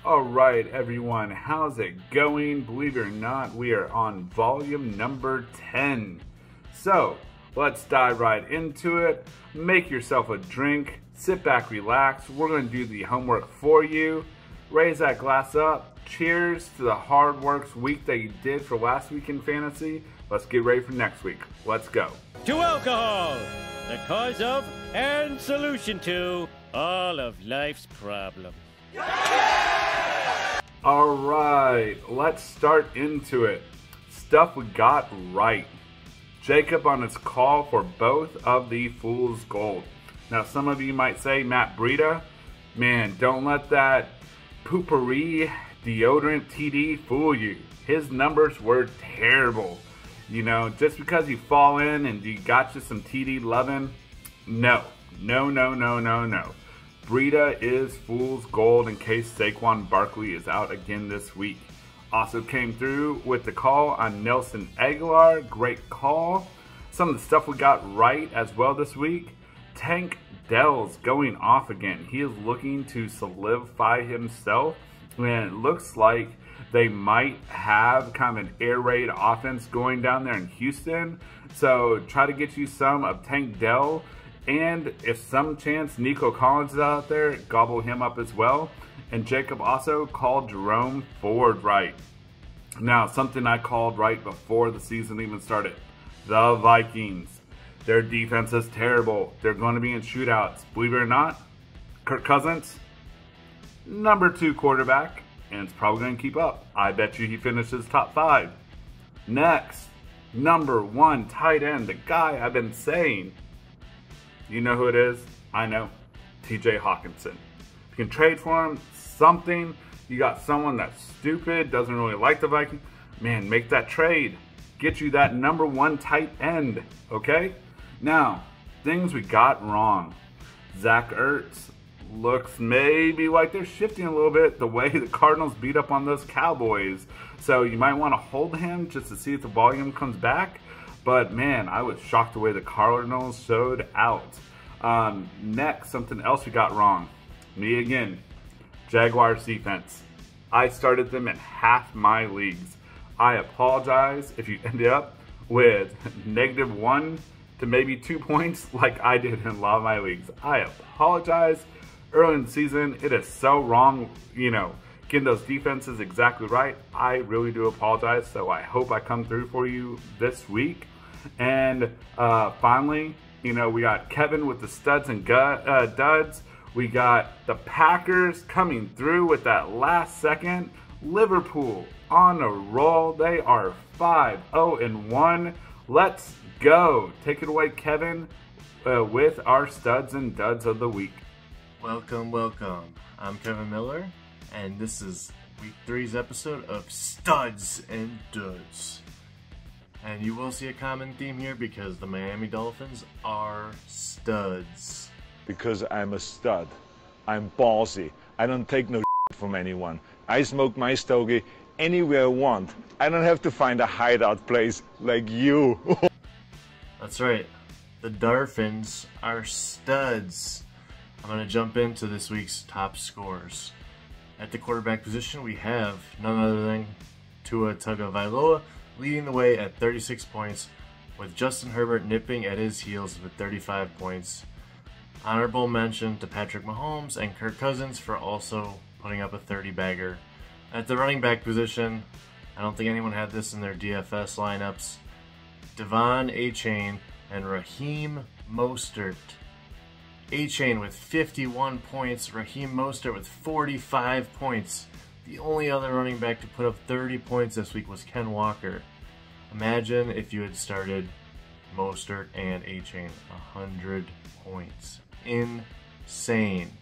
Alright everyone, how's it going? Believe it or not, we are on volume number 10. So, let's dive right into it. Make yourself a drink, sit back, relax. We're going to do the homework for you. Raise that glass up. Cheers to the hard work week that you did for last week in fantasy. Let's get ready for next week. Let's go. To alcohol, the cause of and solution to all of life's problems. Alright, let's start into it. Stuff we got right. Jacob on his call for both of the Fool's Gold. Now some of you might say, Matt Breida, man, don't let that poopery deodorant TD fool you. His numbers were terrible. You know, just because you fall in and you got you some TD loving, no. Breida is Fool's Gold in case Saquon Barkley is out again this week. Also came through with the call on Nelson Aguilar. Great call. Some of the stuff we got right as well this week. Tank Dell's going off again. He is looking to solidify himself. And it looks like they might have kind of an air raid offense going down there in Houston. So try to get you some of Tank Dell. And if some chance Nico Collins is out there, gobble him up as well. And Jacob also called Jerome Ford right. Now, something I called right before the season even started. The Vikings. Their defense is terrible. They're going to be in shootouts. Believe it or not, Kirk Cousins, number 2 quarterback, and it's probably going to keep up. I bet you he finishes top 5. Next, number 1 tight end, the guy I've been saying. You know who it is? I know. TJ Hawkinson. If you can trade for him, something. You got someone that's stupid, doesn't really like the Vikings. Man, make that trade. Get you that number 1 tight end. Okay? Now, things we got wrong. Zach Ertz looks maybe like they're shifting a little bit the way the Cardinals beat up on those Cowboys. So you might want to hold him just to see if the volume comes back. But man, I was shocked the way the Cardinals showed out. Next, something else we got wrong. Me again. Jaguars defense. I started them in half my leagues. I apologize if you ended up with -1 to maybe 2 points like I did in a lot of my leagues. I apologize. Early in the season, it is so wrong, you know, getting those defenses exactly right. I really do apologize, so I hope I come through for you this week. And finally, you know, we got Kevin with the studs and duds. We got the Packers coming through with that last second. Liverpool on a roll. They are 5-0-1. Let's go. Take it away, Kevin, with our studs and duds of the week. Welcome. I'm Kevin Miller, and this is week 3's episode of Studs and Duds. And you will see a common theme here because the Miami Dolphins are studs. Because I'm a stud. I'm ballsy. I don't take no from anyone. I smoke my stogie anywhere I want. I don't have to find a hideout place like you. That's right. The Dolphins are studs. I'm going to jump into this week's top scores. At the quarterback position, we have none other than Tua Tagovailoa leading the way at 36 points, with Justin Herbert nipping at his heels with 35 points. Honorable mention to Patrick Mahomes and Kirk Cousins for also putting up a 30-bagger. At the running back position, I don't think anyone had this in their DFS lineups. Devon Achane and Raheem Mostert. Achane with 51 points, Raheem Mostert with 45 points. The only other running back to put up 30 points this week was Ken Walker. Imagine if you had started Mostert and Achane. 100 points. Insane.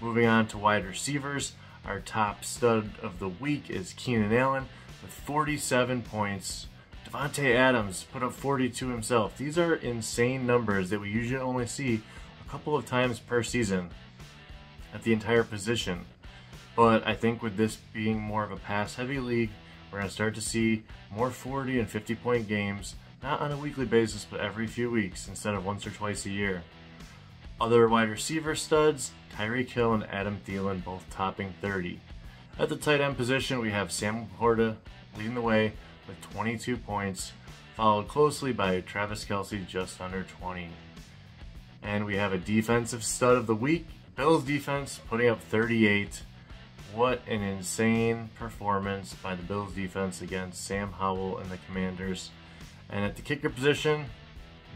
Moving on to wide receivers, our top stud of the week is Keenan Allen with 47 points. Devontae Adams put up 42 himself. These are insane numbers that we usually only see a couple of times per season at the entire position. But I think with this being more of a pass-heavy league, we're going to start to see more 40 and 50-point games, not on a weekly basis, but every few weeks instead of once or twice a year. Other wide receiver studs, Tyreek Hill and Adam Thielen both topping 30. At the tight end position, we have Sam Laporta leading the way with 22 points, followed closely by Travis Kelce just under 20. And we have a defensive stud of the week, Bills defense putting up 38. What an insane performance by the Bills defense against Sam Howell and the Commanders. And at the kicker position,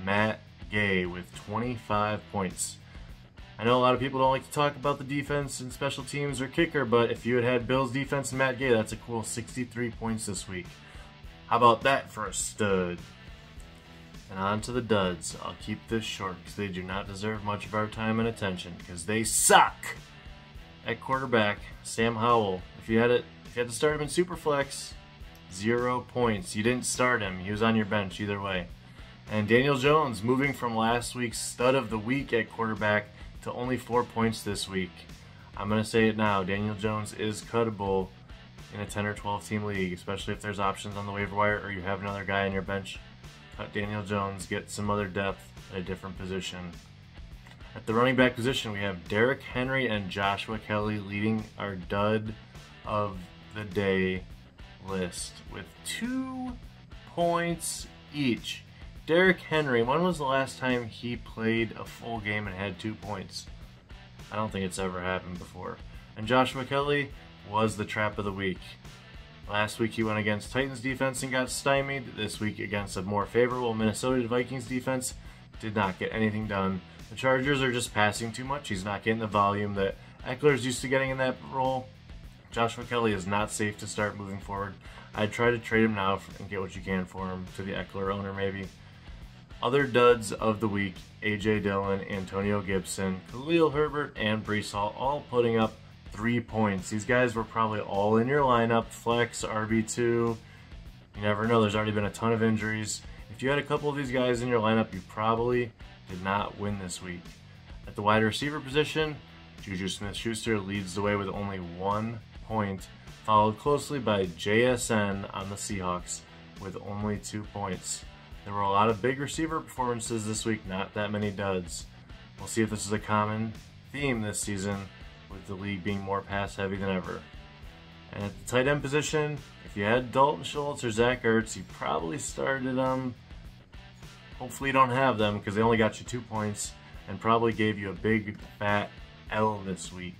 Matt Gay with 25 points. I know a lot of people don't like to talk about the defense and special teams or kicker, but if you had Bills defense and Matt Gay, that's a cool 63 points this week. How about that for a stud? And on to the duds. I'll keep this short because they do not deserve much of our time and attention because they suck. At quarterback, Sam Howell. If you had to start him in Superflex, 0 points. You didn't start him. He was on your bench either way. And Daniel Jones moving from last week's stud of the week at quarterback to only 4 points this week. I'm going to say it now. Daniel Jones is cuttable in a 10 or 12 team league, especially if there's options on the waiver wire or you have another guy on your bench. Cut Daniel Jones, get some other depth at a different position. At the running back position, we have Derrick Henry and Joshua Kelly leading our dud of the day list with 2 points each. Derrick Henry, when was the last time he played a full game and had 2 points? I don't think it's ever happened before. And Joshua Kelly was the trap of the week. Last week he went against Titans defense and got stymied. This week against a more favorable Minnesota Vikings defense, did not get anything done. The Chargers are just passing too much. He's not getting the volume that Eckler's used to getting in that role. Joshua Kelly is not safe to start moving forward. I'd try to trade him now and get what you can for him to the Eckler owner maybe. Other duds of the week, A.J. Dillon, Antonio Gibson, Khalil Herbert, and Breece Hall all putting up 3 points. These guys were probably all in your lineup, flex, RB2. You never know, there's already been a ton of injuries. If you had a couple of these guys in your lineup, you probably did not win this week. At the wide receiver position, Juju Smith-Schuster leads the way with only 1 point, followed closely by JSN on the Seahawks with only 2 points. There were a lot of big receiver performances this week, not that many duds. We'll see if this is a common theme this season, with the league being more pass heavy than ever. And at the tight end position, if you had Dalton Schultz or Zach Ertz, you probably started them. Hopefully you don't have them because they only got you 2 points and probably gave you a big fat L this week.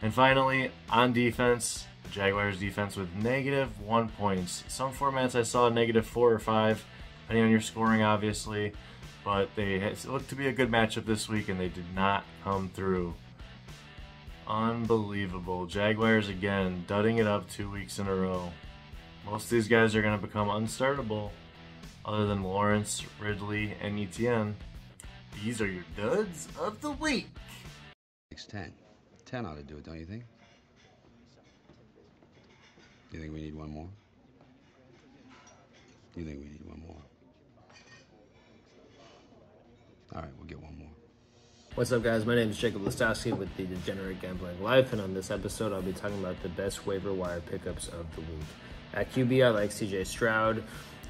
And finally, on defense, the Jaguars defense with -1 points. Some formats I saw -4 or 5, depending on your scoring obviously, but they looked to be a good matchup this week and they did not come through. Unbelievable. Jaguars again, dudding it up 2 weeks in a row. Most of these guys are going to become unstartable, other than Lawrence, Ridley, and Etienne. These are your duds of the week. 10. 10 ought to do it, don't you think? Do you think we need one more? You think we need one more? All right, we'll get one more. What's up, guys? My name is Jacob Listowski with the Degenerate Gambling Life, and on this episode, I'll be talking about the best waiver wire pickups of the week. At QB, I like CJ Stroud,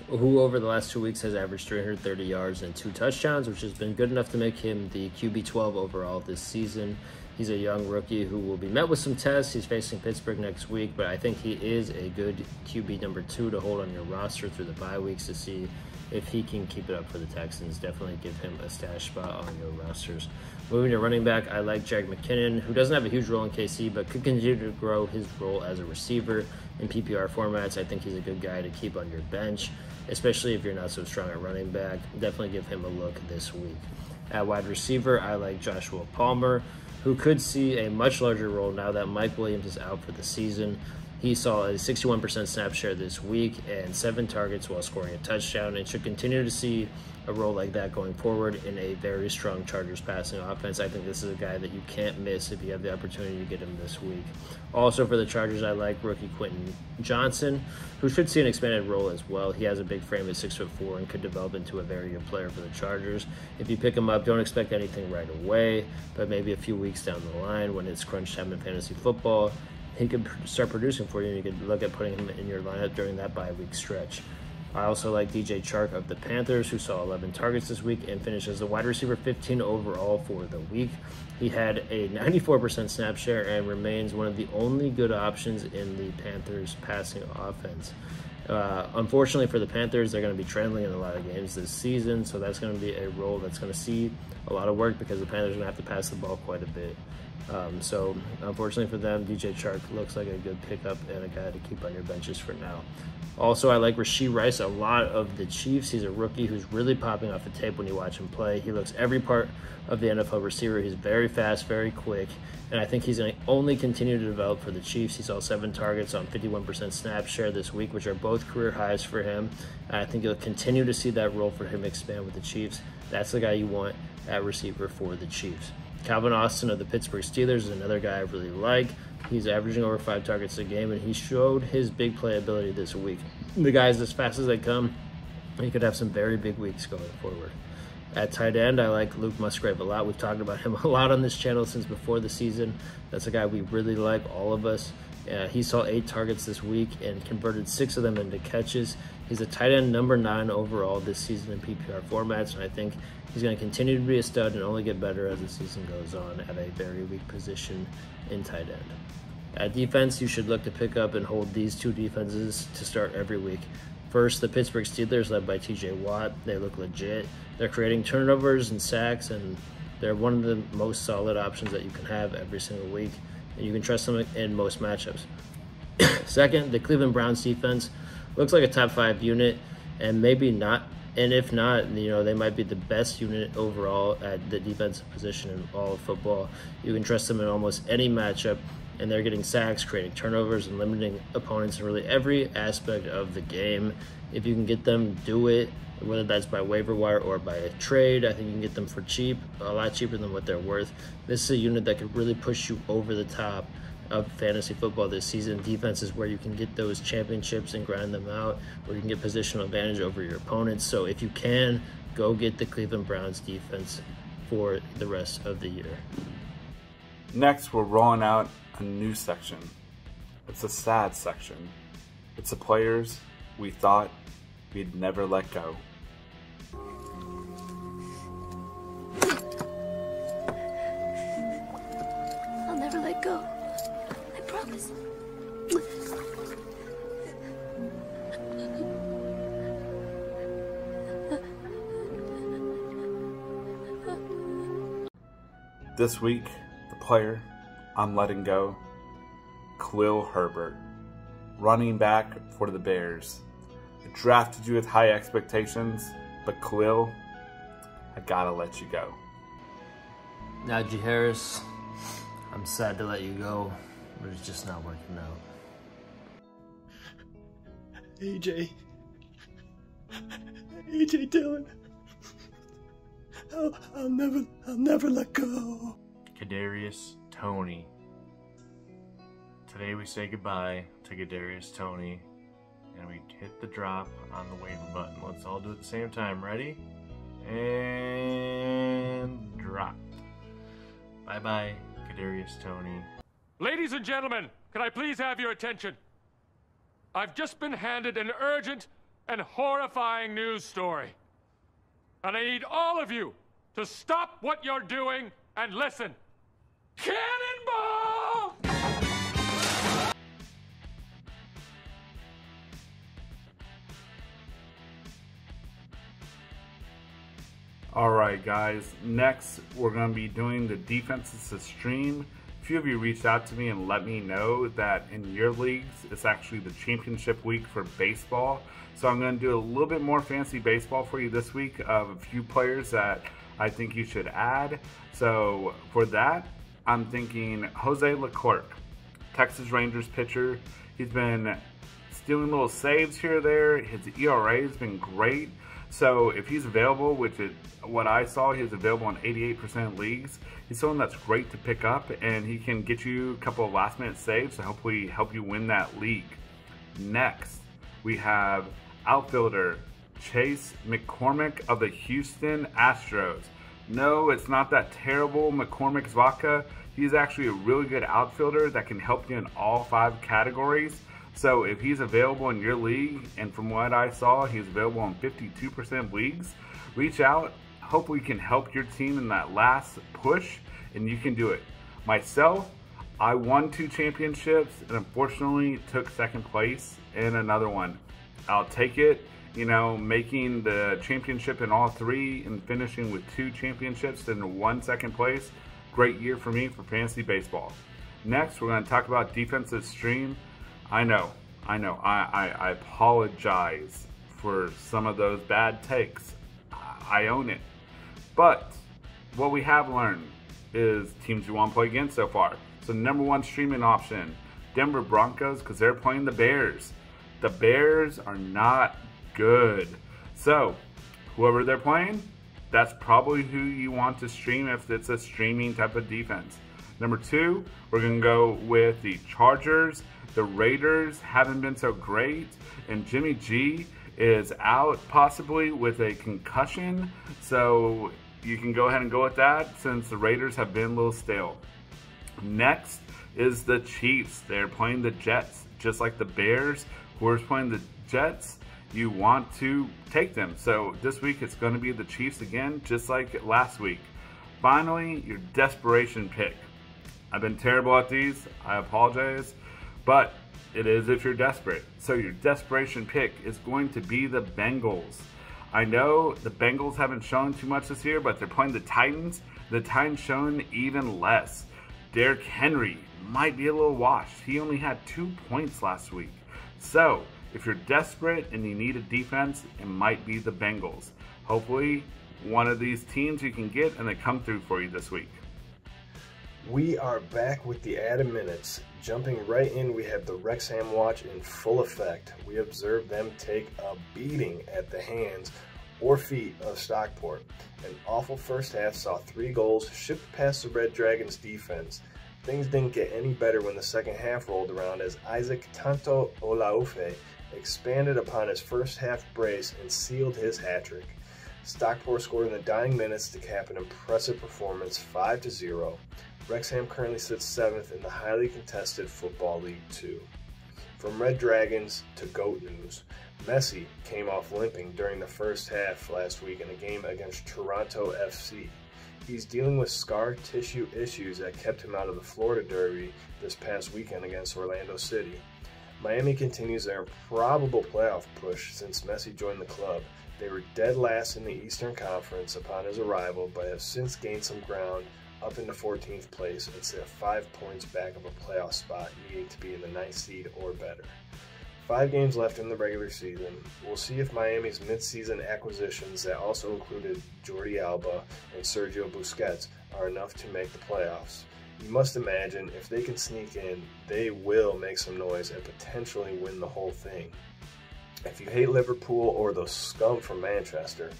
who over the last 2 weeks has averaged 330 yards and 2 touchdowns, which has been good enough to make him the QB 12 overall this season. He's a young rookie who will be met with some tests. He's facing Pittsburgh next week, but I think he is a good QB number 2 to hold on your roster through the bye weeks to see if he can keep it up for the Texans. Definitely give him a stash spot on your rosters. Moving to running back, I like Jerick McKinnon, who doesn't have a huge role in KC, but could continue to grow his role as a receiver in PPR formats. I think he's a good guy to keep on your bench, especially if you're not so strong at running back. Definitely give him a look this week. At wide receiver, I like Joshua Palmer, who could see a much larger role now that Mike Williams is out for the season. He saw a 61% snap share this week and 7 targets while scoring a touchdown, and should continue to see a role like that going forward in a very strong Chargers passing offense. I think this is a guy that you can't miss if you have the opportunity to get him this week. Also for the Chargers, I like rookie Quentin Johnson, who should see an expanded role as well. He has a big frame at 6'4" and could develop into a very good player for the Chargers. If you pick him up, don't expect anything right away, but maybe a few weeks down the line when it's crunch time in fantasy football, he could start producing for you, and you could look at putting him in your lineup during that bye week stretch. I also like DJ Chark of the Panthers, who saw 11 targets this week and finished as the wide receiver 15 overall for the week. He had a 94% snap share and remains one of the only good options in the Panthers passing offense. Unfortunately for the Panthers, they're going to be trailing in a lot of games this season, so that's going to be a role that's going to see a lot of work because the Panthers are going to have to pass the ball quite a bit. So unfortunately for them, DJ Chark looks like a good pickup and a guy to keep on your benches for now. Also, I like Rashee Rice a lot of the Chiefs. He's a rookie who's really popping off the tape when you watch him play. He looks every part of the NFL receiver. He's very fast, very quick, and I think he's going to only continue to develop for the Chiefs. He saw 7 targets on 51% snap share this week, which are both career highs for him. And I think you'll continue to see that role for him expand with the Chiefs. That's the guy you want at receiver for the Chiefs. Calvin Austin of the Pittsburgh Steelers is another guy I really like. He's averaging over 5 targets a game, and he showed his big play ability this week. The guy's as fast as they come. He could have some very big weeks going forward. At tight end, I like Luke Musgrave a lot. We've talked about him a lot on this channel since before the season. That's a guy we really like, all of us. He saw 8 targets this week and converted 6 of them into catches. He's a tight end number 9 overall this season in PPR formats, and I think he's going to continue to be a stud and only get better as the season goes on at a very weak position in tight end. At defense, you should look to pick up and hold these 2 defenses to start every week. First, the Pittsburgh Steelers, led by TJ Watt. They look legit. They're creating turnovers and sacks, and they're one of the most solid options that you can have every single week, and you can trust them in most matchups. Second, the Cleveland Browns defense looks like a top 5 unit, and maybe not. And if not, they might be the best unit overall at the defensive position in all of football. You can trust them in almost any matchup, and they're getting sacks, creating turnovers, and limiting opponents in really every aspect of the game. If you can get them, do it, whether that's by waiver wire or by a trade. I think you can get them for cheap, a lot cheaper than what they're worth. This is a unit that could really push you over the top of fantasy football this season. Defense is where you can get those championships and grind them out, where you can get positional advantage over your opponents. So if you can, go get the Cleveland Browns defense for the rest of the year. Next, we're rolling out a new section. It's a sad section. It's the players we thought we'd never let go. I'll never let go. I promise. This week, the player I'm letting go, Khalil Herbert, running back for the Bears. I drafted you with high expectations, but Khalil, I gotta let you go. Najee Harris, I'm sad to let you go, but it's just not working out. AJ Dillon, I'll never let go. Kadarius Toney. Today we say goodbye to Kadarius Toney, and we hit the drop on the waiver button. Let's all do it at the same time. Ready? And drop. Bye-bye, Kadarius Toney. Ladies and gentlemen, can I please have your attention? I've just been handed an urgent and horrifying news story. And I need all of you to stop what you're doing and listen. Cannonball! Alright guys, next we're going to be doing the defenses to stream. A few of you reached out to me and let me know that in your leagues, it's actually the championship week for baseball. So I'm going to do a little bit more fancy baseball for you this week of a few players that I think you should add. So for that, I'm thinking Jose Leclerc, Texas Rangers pitcher. He's been stealing little saves here or there. His ERA has been great. So if he's available, which is what I saw, he's available in 88% of leagues. He's someone that's great to pick up, and he can get you a couple of last-minute saves to hopefully help you win that league. Next, we have outfielder Chase McCormick of the Houston Astros. No, it's not that terrible McCormick's vodka. He's actually a really good outfielder that can help you in all 5 categories. So if he's available in your league, and from what I saw, he's available in 52% leagues, reach out. Hope we can help your team in that last push, and you can do it. Myself, I won 2 championships and unfortunately took second place in another one. I'll take it, you know, making the championship in all 3 and finishing with 2 championships and 1 second place. Great year for me for fantasy baseball. Next, we're going to talk about defensive stream. I know. I apologize for some of those bad takes. I own it. But what we have learned is teams we want to play against so far. So number 1 streaming option, Denver Broncos, because they're playing the Bears. The Bears are not good. So whoever they're playing, that's probably who you want to stream if it's a streaming type of defense. Number 2, we're going to go with the Chargers. The Raiders haven't been so great, and Jimmy G is out possibly with a concussion. So you can go ahead and go with that since the Raiders have been a little stale. Next is the Chiefs. They're playing the Jets, just like the Bears. Whoever's playing the Jets, you want to take them. So this week it's going to be the Chiefs again, just like last week. Finally, your desperation pick. I've been terrible at these. I apologize. But it is if you're desperate. So your desperation pick is going to be the Bengals. I know the Bengals haven't shown too much this year, but they're playing the Titans. The Titans shown even less. Derrick Henry might be a little washed. He only had 2 points last week. So if you're desperate and you need a defense, it might be the Bengals. Hopefully one of these teams you can get and they come through for you this week. We are back with the added minutes. Jumping right in, we have the Wrexham watch in full effect. We observed them take a beating at the hands or feet of Stockport. An awful first half saw 3 goals shipped past the Red Dragons defense. Things didn't get any better when the second half rolled around as Isaac Tanto Olaufe expanded upon his first half brace and sealed his hat-trick. Stockport scored in the dying minutes to cap an impressive performance 5-0. Wrexham currently sits 7th in the highly contested Football League 2. From Red Dragons to GOAT news, Messi came off limping during the first half last week in a game against Toronto FC. He's dealing with scar tissue issues that kept him out of the Florida Derby this past weekend against Orlando City. Miami continues their improbable playoff push since Messi joined the club. They were dead last in the Eastern Conference upon his arrival, but have since gained some ground up into 14th place and sit 5 points back of a playoff spot, needing to be in the 9th seed or better. 5 games left in the regular season. We'll see if Miami's mid-season acquisitions that also included Jordi Alba and Sergio Busquets are enough to make the playoffs. You must imagine if they can sneak in, they will make some noise and potentially win the whole thing. If you hate Liverpool or the scum from Manchester,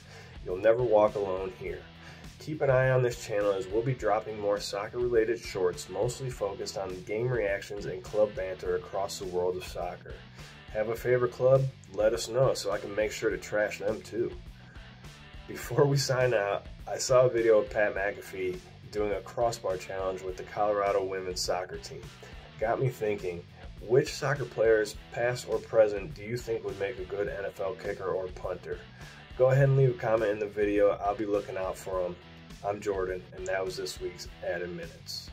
you'll never walk alone here. Keep an eye on this channel as we'll be dropping more soccer-related shorts mostly focused on game reactions and club banter across the world of soccer. Have a favorite club? Let us know so I can make sure to trash them too. Before we sign out, I saw a video of Pat McAfee doing a crossbar challenge with the Colorado women's soccer team. Got me thinking, which soccer players, past or present, do you think would make a good NFL kicker or punter? Go ahead and leave a comment in the video. I'll be looking out for them. I'm Jordan, and that was this week's Added Minutes.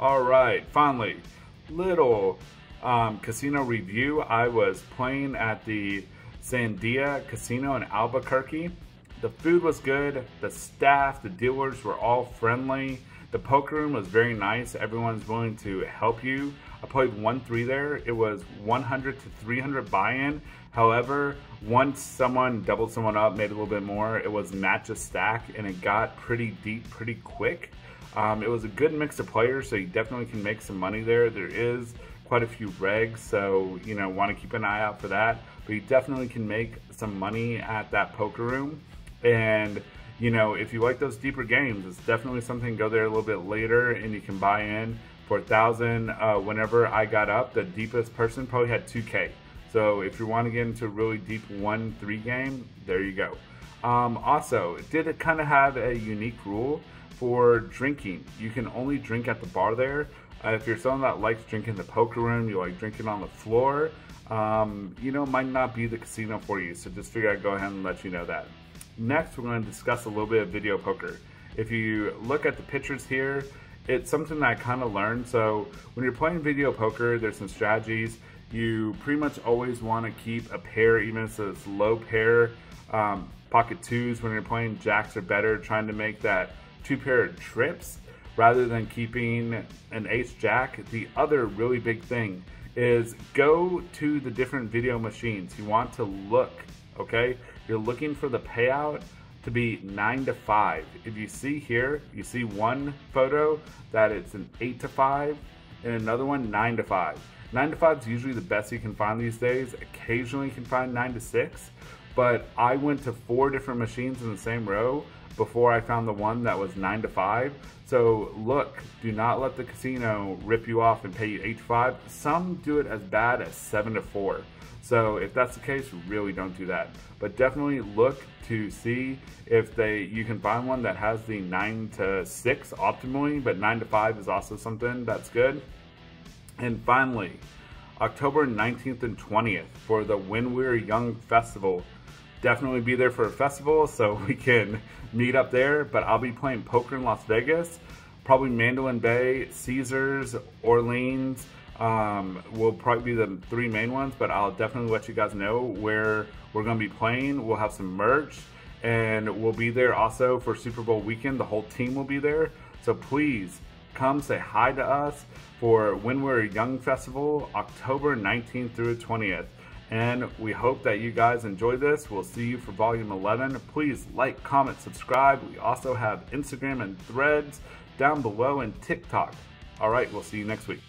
All right, finally, little casino review. I was playing at the Sandia Casino in Albuquerque. The food was good, the staff, the dealers were all friendly. The poker room was very nice. Everyone's willing to help you. I played 1-3 there. It was 100 to 300 buy-in. However, once someone doubled someone up, made a little bit more, it was match a stack and it got pretty deep pretty quick. It was a good mix of players, so you definitely can make some money there. There is quite a few regs, so you know, want to keep an eye out for that. But you definitely can make some money at that poker room. And you know, if you like those deeper games, it's definitely something to go there a little bit later and you can buy in for 1,000. Whenever I got up, the deepest person probably had 2K. So if you want to get into a really deep 1-3 game, there you go. Also, it did kind of have a unique rule for drinking. You can only drink at the bar there. If you're someone that likes drinking in the poker room, you like drinking on the floor, you know, might not be the casino for you. So just figure I'd go ahead and let you know that. Next, we're going to discuss a little bit of video poker. If you look at the pictures here, it's something that I kind of learned. So when you're playing video poker, there's some strategies. You pretty much always want to keep a pair, even if it's low pair, pocket twos. When you're playing jacks or better, trying to make that 2-pair trips rather than keeping an ace jack. The other really big thing is go to the different video machines. You want to look, okay? You're looking for the payout to be 9-5. If you see here, you see one photo that it's an 8-5 and another one 9-5. 9-5 is usually the best you can find these days. Occasionally you can find 9-6, but I went to 4 different machines in the same row before I found the one that was 9-5. So look, do not let the casino rip you off and pay you 8-5. Some do it as bad as 7-4. So if that's the case, really don't do that. But definitely look to see if you can find one that has the 9-6 optimally, but 9-5 is also something that's good. And finally, October 19th and 20th for the When We're Young Festival. Definitely be there for a festival so we can meet up there, but I'll be playing poker in Las Vegas, probably Mandalay Bay, Caesars, Orleans, will probably be the 3 main ones, but I'll definitely let you guys know where we're going to be playing. We'll have some merch, and we'll be there also for Super Bowl weekend. The whole team will be there, so please come say hi to us for When We're Young Festival, October 19th through 20th. And we hope that you guys enjoy this. We'll see you for volume 11. Please like, comment, subscribe. We also have Instagram and Threads down below and TikTok. All right, we'll see you next week.